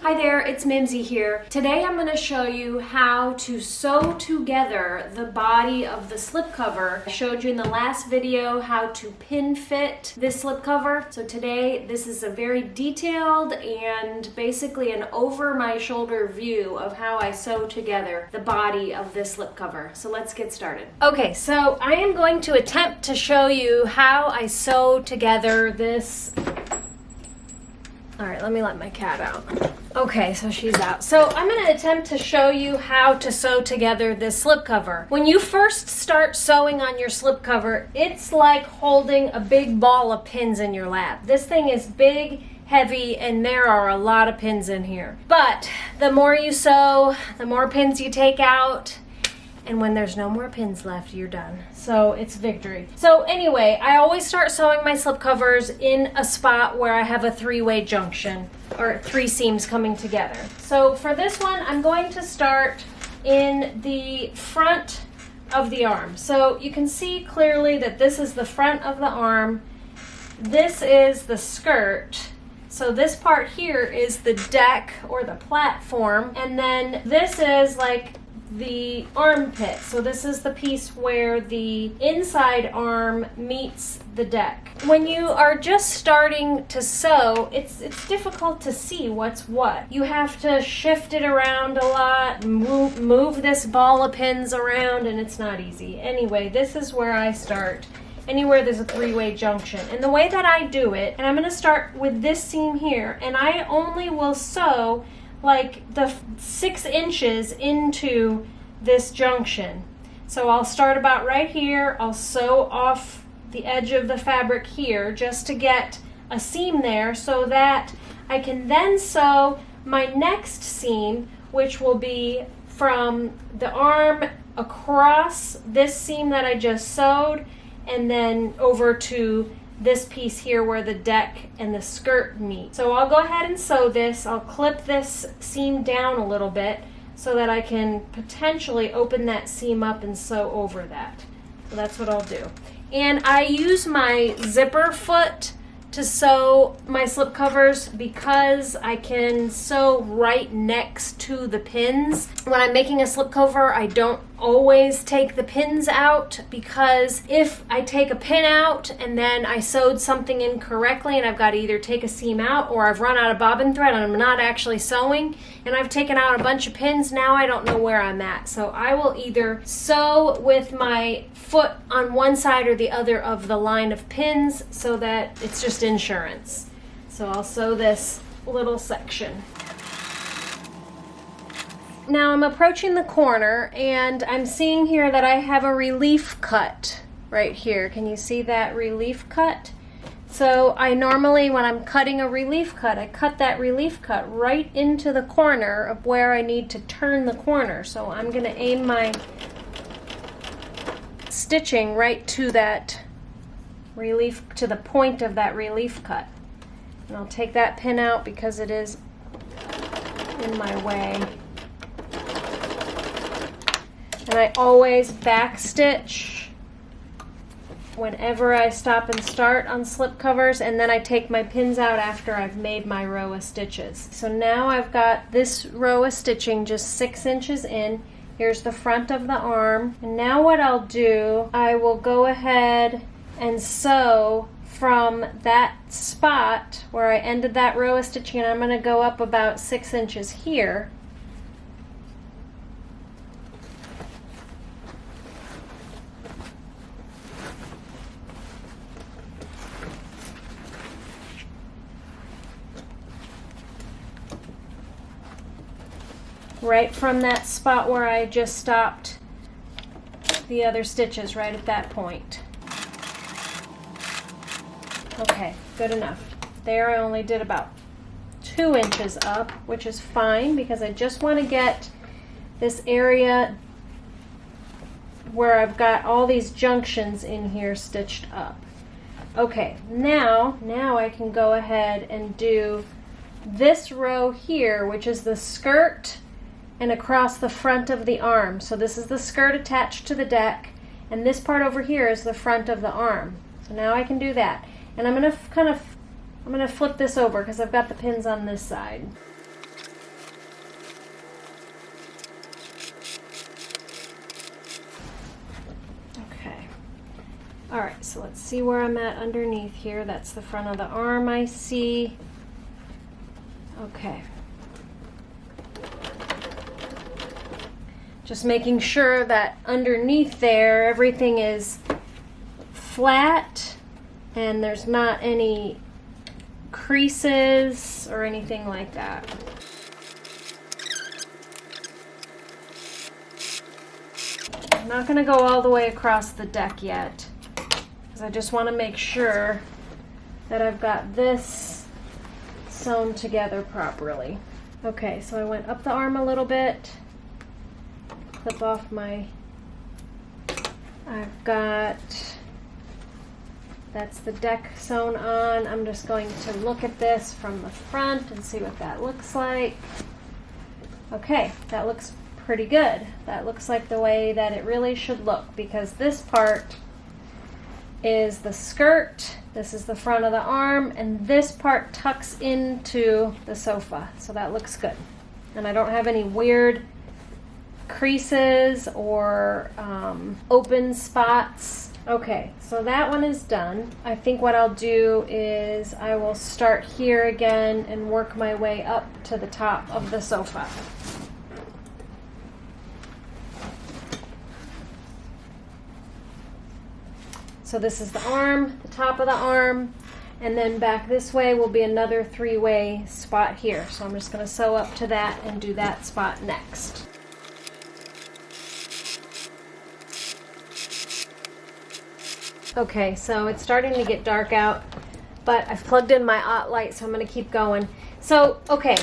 Hi there, it's Mimsy here. Today I'm going to show you how to sew together the body of the slipcover. I showed you in the last video how to pin fit this slipcover. So today this is a very detailed and basically an over my shoulder view of how I sew together the body of this slipcover. So let's get started. Okay, so I am going to attempt to show you how I sew together this. All right, let me let my cat out. Okay, so she's out. So I'm going to attempt to show you how to sew together this slipcover. When you first start sewing on your slipcover, it's like holding a big ball of pins in your lap. This thing is big, heavy, and there are a lot of pins in here. But the more you sew, the more pins you take out, and when there's no more pins left, you're done. So it's victory. So anyway, I always start sewing my slipcovers in a spot where I have a three-way junction or three seams coming together. So for this one, I'm going to start in the front of the arm. So you can see clearly that this is the front of the arm. This is the skirt. So this part here is the deck or the platform. And then this is like the armpit. So this is the piece where the inside arm meets the deck. When you are just starting to sew, it's difficult to see what's what. You have to shift it around a lot, move this ball of pins around, and it's not easy. Anyway, this is where I start. Anywhere there's a three-way junction. And the way that I do it, and I'm going to start with this seam here, and I only will sew like the 6 inches into this junction. So I'll start about right here. I'll sew off the edge of the fabric here just to get a seam there so that I can then sew my next seam, which will be from the arm across this seam that I just sewed and then over to this piece here where the deck and the skirt meet. So I'll go ahead and sew this. I'll clip this seam down a little bit so that I can potentially open that seam up and sew over that. So that's what I'll do. And I use my zipper foot to sew my slipcovers because I can sew right next to the pins. When I'm making a slipcover, I don't always take the pins out because if I take a pin out and then I sewed something incorrectly and I've got to either take a seam out or I've run out of bobbin thread and I'm not actually sewing and I've taken out a bunch of pins, now I don't know where I'm at. So I will either sew with my foot on one side or the other of the line of pins so that it's just insurance. So I'll sew this little section. Now I'm approaching the corner and I'm seeing here that I have a relief cut right here. Can you see that relief cut? So I normally, when I'm cutting a relief cut, I cut that relief cut right into the corner of where I need to turn the corner. So I'm going to aim my stitching right to that relief, to the point of that relief cut. And I'll take that pin out because it is in my way. And I always back stitch whenever I stop and start on slip covers, and then I take my pins out after I've made my row of stitches. So now I've got this row of stitching just 6 inches in. Here's the front of the arm. And now what I'll do, I will go ahead and sew from that spot where I ended that row of stitching, and I'm going to go up about 6 inches here. Right from that spot where I just stopped the other stitches, right at that point. Okay, good enough. There I only did about 2 inches up, which is fine because I just want to get this area where I've got all these junctions in here stitched up. Okay, now I can go ahead and do this row here, which is the skirt and across the front of the arm. So this is the skirt attached to the deck, and this part over here is the front of the arm. So now I can do that. And I'm going to flip this over because I've got the pins on this side. so let's see where I'm at underneath here. That's the front of the arm I see. Okay. Just making sure that underneath there everything is flat and there's not any creases or anything like that. I'm not going to go all the way across the deck yet because I just want to make sure that I've got this sewn together properly. Okay, so I went up the arm a little bit, clip off my, I've got, that's the deck sewn on. I'm just going to look at this from the front and see what that looks like. Okay, that looks pretty good. That looks like the way that it really should look, because this part is the skirt, this is the front of the arm, and this part tucks into the sofa. So that looks good. And I don't have any weird creases or open spots. Okay, so that one is done. I think what I'll do is I will start here again and work my way up to the top of the sofa. So this is the arm, the top of the arm, and then back this way will be another three-way spot here. So I'm just going to sew up to that and do that spot next. Okay, so it's starting to get dark out, but I've plugged in my OT light, so I'm going to keep going. So, okay,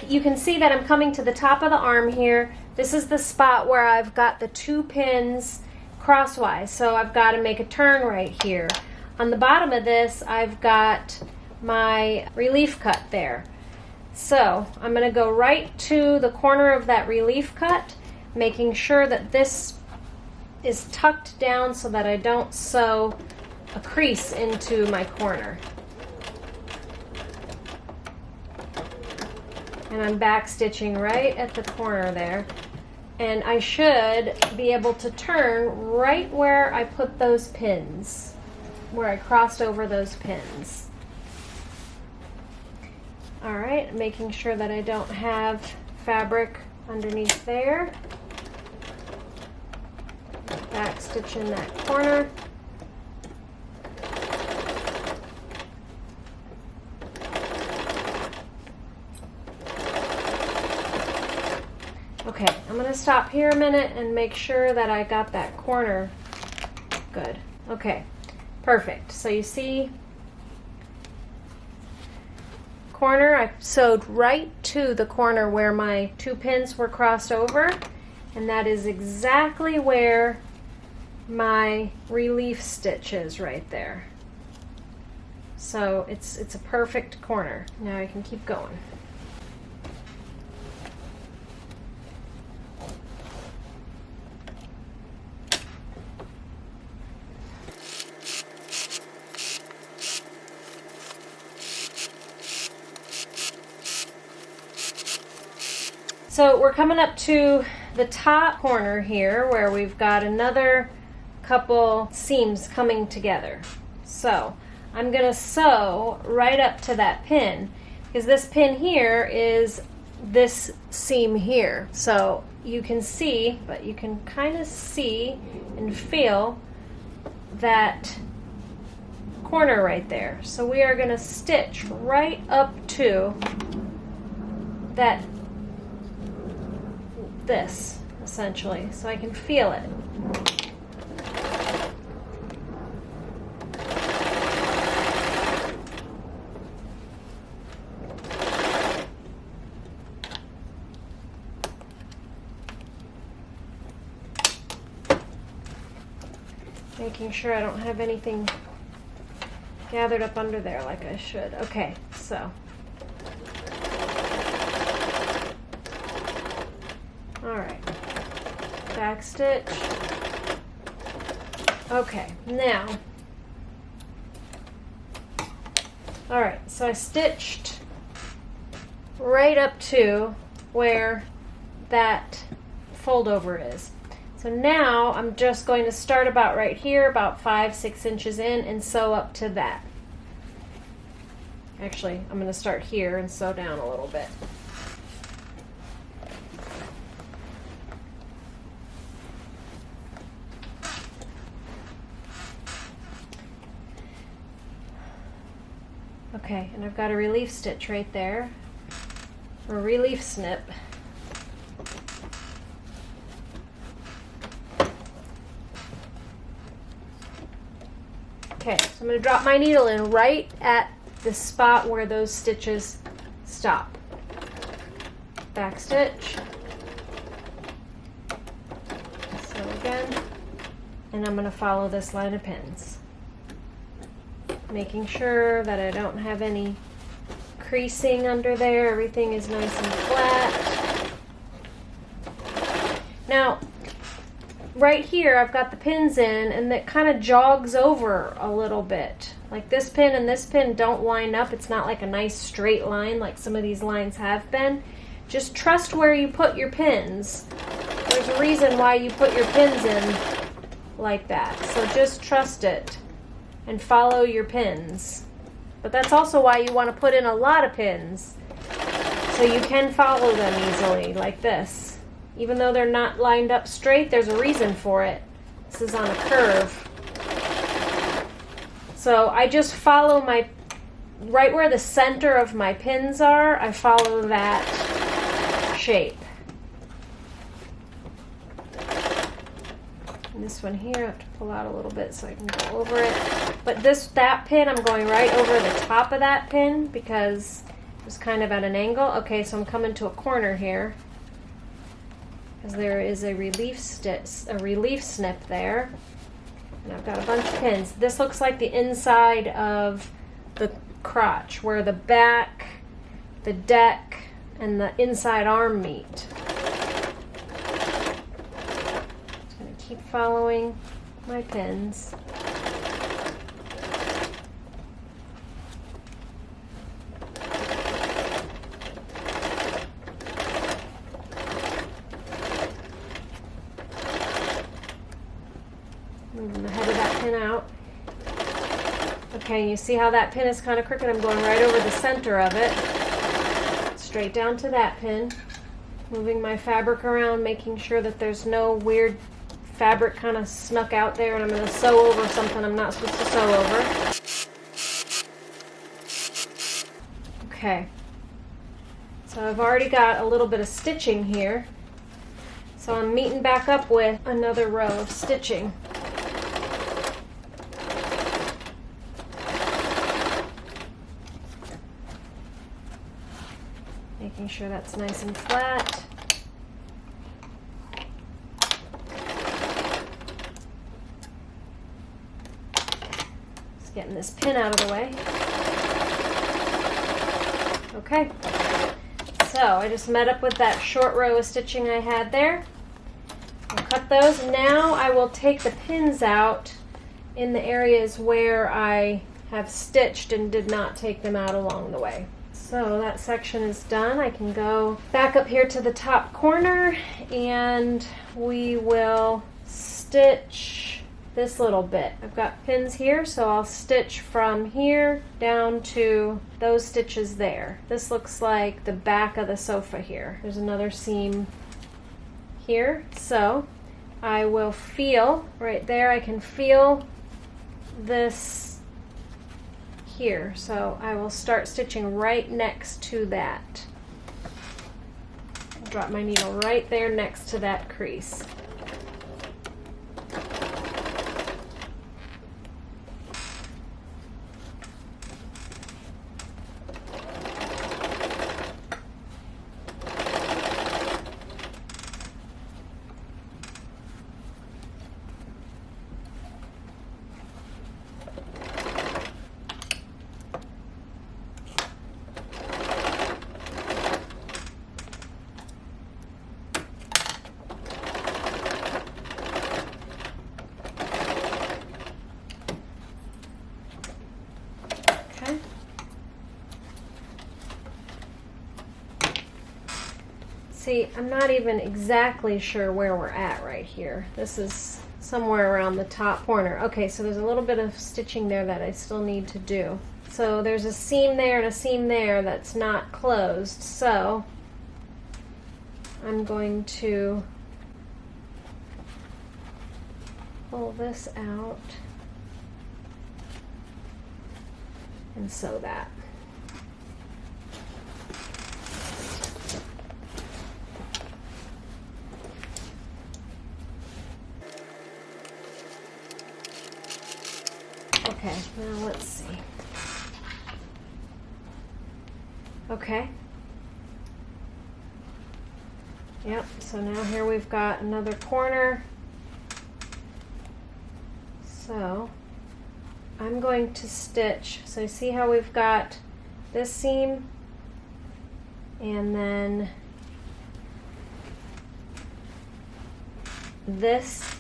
you can see that I'm coming to the top of the arm here. This is the spot where I've got the 2 pins crosswise, so I've got to make a turn right here. On the bottom of this, I've got my relief cut there. So I'm going to go right to the corner of that relief cut, making sure that this is tucked down so that I don't sew a crease into my corner. And I'm back stitching right at the corner there. And I should be able to turn right where I put those pins, where I crossed over those pins. All right, making sure that I don't have fabric underneath there. Back stitch in that corner. Okay, I'm going to stop here a minute and make sure that I got that corner good. Okay, perfect. So you see, corner, I sewed right to the corner where my 2 pins were crossed over, and that is exactly where my relief stitch is right there. So it's a perfect corner. Now I can keep going. So we're coming up to the top corner here where we've got another couple seams coming together. So I'm going to sew right up to that pin, because this pin here is this seam here. So you can see, but you can kind of see and feel that corner right there. So we are going to stitch right up to that, this essentially, so I can feel it. Making sure I don't have anything gathered up under there like I should. Okay, so alright, back stitch. Okay, now, alright, so I stitched right up to where that fold over is. So now I'm just going to start about right here, about 5-6 inches in, and sew up to that. Actually, I'm going to start here and sew down a little bit. Okay, and I've got a relief stitch right there, or a relief snip. Okay, so I'm going to drop my needle in right at the spot where those stitches stop. Back stitch. Sew again. And I'm going to follow this line of pins, making sure that I don't have any creasing under there. Everything is nice and flat. Now, right here I've got the pins in, and that kind of jogs over a little bit. Like this pin and this pin don't line up. It's not like a nice straight line like some of these lines have been. Just trust where you put your pins. There's a reason why you put your pins in like that. So just trust it and follow your pins. But that's also why you want to put in a lot of pins, so you can follow them easily like this. Even though they're not lined up straight, there's a reason for it. This is on a curve. So I just follow right where the center of my pins are, I follow that shape. And this one here, I have to pull out a little bit so I can go over it. But that pin, I'm going right over the top of that pin because it was kind of at an angle. Okay, so I'm coming to a corner here, because there is a relief snip there, and I've got a bunch of pins. This looks like the inside of the crotch, where the back, the deck, and the inside arm meet. Just gonna keep following my pins. Moving the head of that pin out. Okay, you see how that pin is kind of crooked? I'm going right over the center of it, straight down to that pin, moving my fabric around, making sure that there's no weird fabric kind of snuck out there, and I'm going to sew over something I'm not supposed to sew over. Okay, so I've already got a little bit of stitching here, so I'm meeting back up with another row of stitching. Making sure that's nice and flat. Just getting this pin out of the way. Okay, so I just met up with that short row of stitching I had there. I'll cut those. Now I will take the pins out in the areas where I have stitched and did not take them out along the way. So that section is done. I can go back up here to the top corner, and we will stitch this little bit. I've got pins here, so I'll stitch from here down to those stitches there. This looks like the back of the sofa here. There's another seam here, so I will feel right there. I can feel this here, so I will start stitching right next to that. Drop my needle right there next to that crease. See, I'm not even exactly sure where we're at right here. This is somewhere around the top corner. Okay, so there's a little bit of stitching there that I still need to do. So there's a seam there and a seam there that's not closed. So I'm going to pull this out and sew that. Okay, now let's see. Okay. Yep, so now here we've got another corner. So I'm going to stitch. So see how we've got this seam and then this.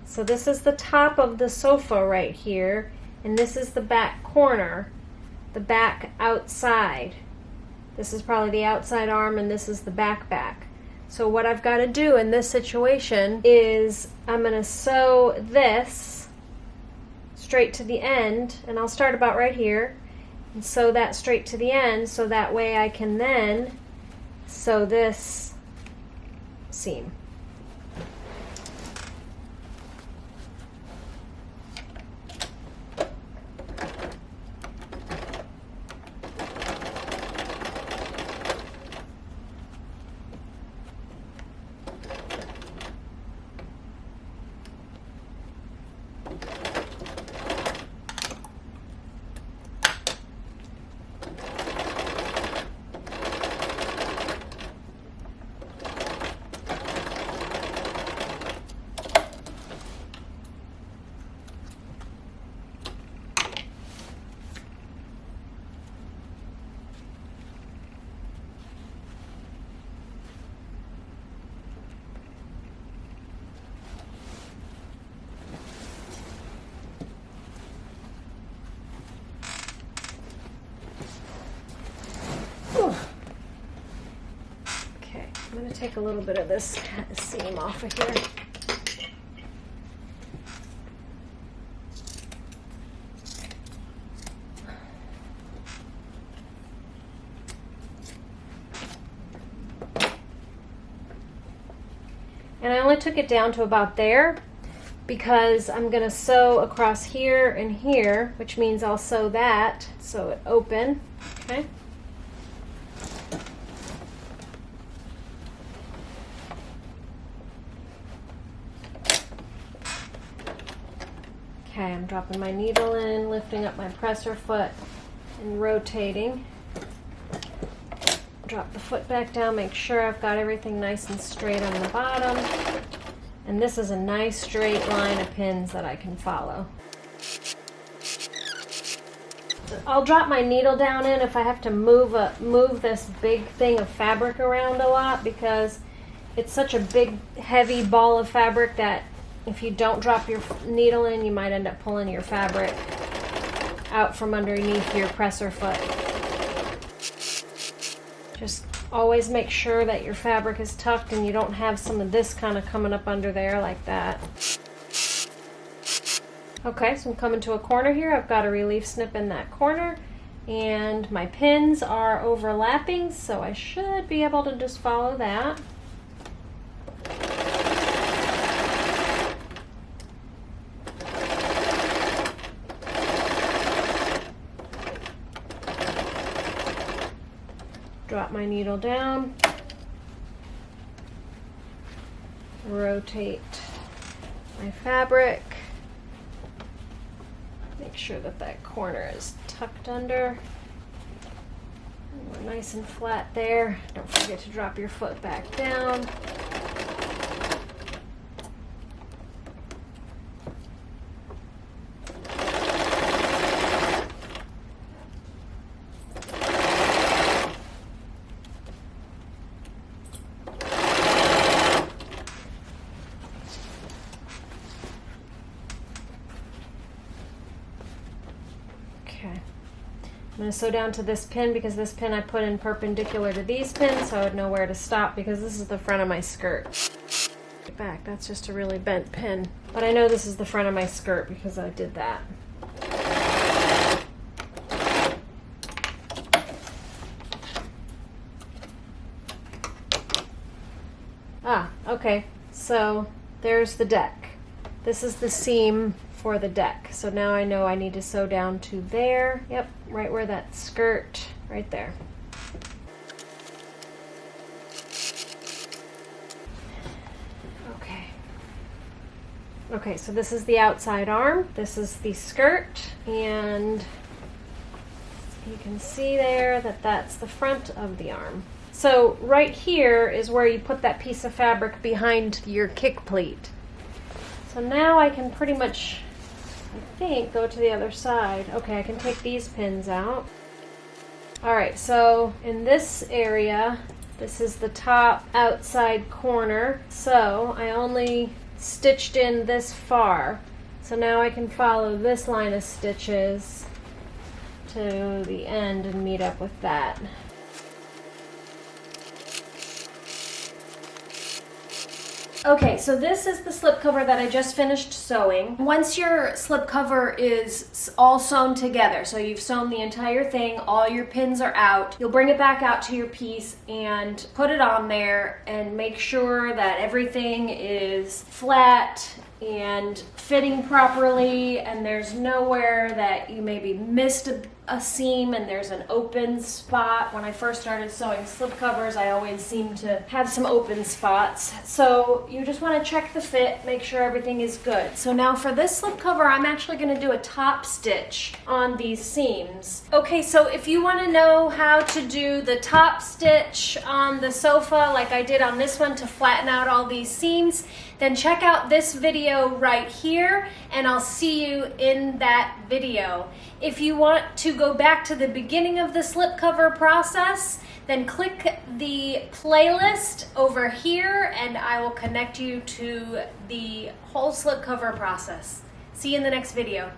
So this is the top of the sofa right here, and this is the back corner, the back outside. This is probably the outside arm, and this is the back. So what I've got to do in this situation is I'm going to sew this straight to the end, and I'll start about right here, and sew that straight to the end, so that way I can then sew this seam. Okay, I'm going to take a little bit of this seam off of here. And I only took it down to about there because I'm going to sew across here and here, which means I'll sew that, sew it open, okay? Okay, I'm dropping my needle in, lifting up my presser foot, and rotating. Drop the foot back down, make sure I've got everything nice and straight on the bottom. And this is a nice straight line of pins that I can follow. I'll drop my needle down in if I have to move this big thing of fabric around a lot, because it's such a big, heavy ball of fabric that if you don't drop your needle in, you might end up pulling your fabric out from underneath your presser foot. Just always make sure that your fabric is tucked and you don't have some of this kind of coming up under there like that. Okay, so I'm coming to a corner here. I've got a relief snip in that corner, and my pins are overlapping, so I should be able to just follow that. Drop my needle down, rotate my fabric, make sure that that corner is tucked under. And we're nice and flat there. Don't forget to drop your foot back down. going to sew down to this pin because this pin I put in perpendicular to these pins so I would know where to stop because this is the front of my skirt. Back, that's just a really bent pin. But I know this is the front of my skirt because I did that. Okay, so there's the deck. This is the seam for the deck. So now I know I need to sew down to there. Yep, right where that skirt, right there. Okay, so this is the outside arm. This is the skirt, and you can see there that that's the front of the arm. So right here is where you put that piece of fabric behind your kick pleat. So now I can pretty much, I think, go to the other side. Okay, I can take these pins out. All right, so in this area, this is the top outside corner. So I only stitched in this far. So now I can follow this line of stitches to the end and meet up with that. Okay, so this is the slipcover that I just finished sewing. Once your slipcover is all sewn together, so you've sewn the entire thing, all your pins are out, you'll bring it back out to your piece and put it on there and make sure that everything is flat and fitting properly and there's nowhere that you maybe missed a seam and there's an open spot. When I first started sewing slipcovers, I always seemed to have some open spots. So you just want to check the fit, make sure everything is good. So now for this slipcover, I'm actually going to do a top stitch on these seams. Okay, so if you want to know how to do the top stitch on the sofa like I did on this one to flatten out all these seams, then check out this video right here and I'll see you in that video. If you want to go back to the beginning of the slipcover process, then click the playlist over here and I will connect you to the whole slipcover process. See you in the next video.